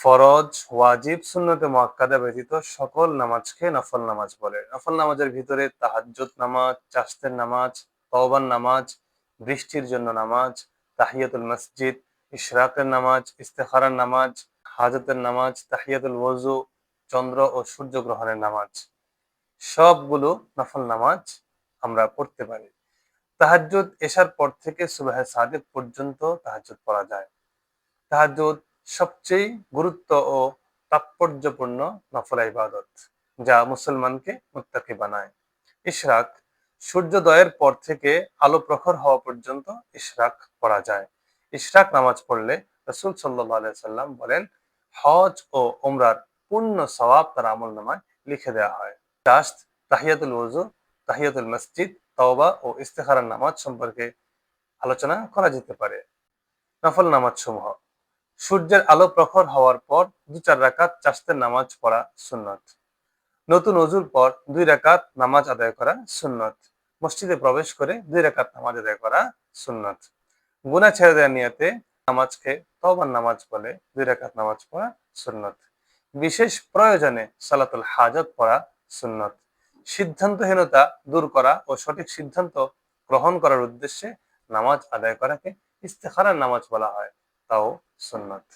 ফরজ, ওয়াজিব, সুন্নতে মুআক্কাদা ব্যতীত সকল নামাজকে নফল নামাজ বলে। নফল নামাজের ভিতরে তাহাজ্জুদ নামাজ, চাষতের নামাজ, তওবার নামাজ, বৃষ্টির জন্য নামাজ, তাহিয়াতুল মসজিদ, ইশরাকের নামাজ, ইস্তেখারার নামাজ, হাজতের নামাজ, তাহিয়াতুল ওযু, চন্দ্র ও সূর্য গ্রহণের নামাজ, সবগুলো নফল নামাজ আমরা পড়তে পারি। তাহাজ্জুদ এশার পর থেকে সুবহে সাদিক পর্যন্ত তাহাজ্জুদ পড়া যায়। তাহাজ্জুদ সবচেয়ে গুরুত্ব ও তাৎপর্যপূর্ণ নফল ইবাদত, যা মুসলমানকে মুত্তাকি বানায়। ইশরাক, সূর্যোদয়ের পর থেকে আলো প্রখর হওয়া পর্যন্ত ইশরাক পড়া যায়। ইশরাক নামাজ পড়লে রাসূল সাল্লাল্লাহু আলাইহি সাল্লাম বলেন, হজ ও উমরার পূর্ণ সওয়াব তার আমলনামায় লিখে দেওয়া হয়। জাস্ট তাহিয়াতুল ওযু, তাহিয়াতুল মসজিদ, তওবা ও ইস্তেখারার নামাজ সম্পর্কে আলোচনা করা যেতে পারে। নফল নামাজ সমূহ: সূর্যের আলো প্রখর হওয়ার পর ২-৪ রাকাত চাষতের নামাজ পড়া সুন্নত। নতুন ওযুর পর ২ রাকাত নামাজ আদায় করা সুন্নত। মসজিদে প্রবেশ করে ২ রাকাত নামাজ আদায় করা সুন্নত। গুনাহ ছেড়ে দেওয়ার নিয়তে নামাজকে তওবার নামাজ বলে। ২ রাকাত নামাজ পড়া সুন্নত। বিশেষ প্রয়োজনে সালাতুল হাজত পড়া সুন্নত। সিদ্ধান্তহীনতা দূর করা ও সঠিক সিদ্ধান্ত গ্রহণ করার উদ্দেশ্যে নামাজ আদায় করাকে ইস্তেখারার নামাজ বলা হয়, তাও সুন্নত।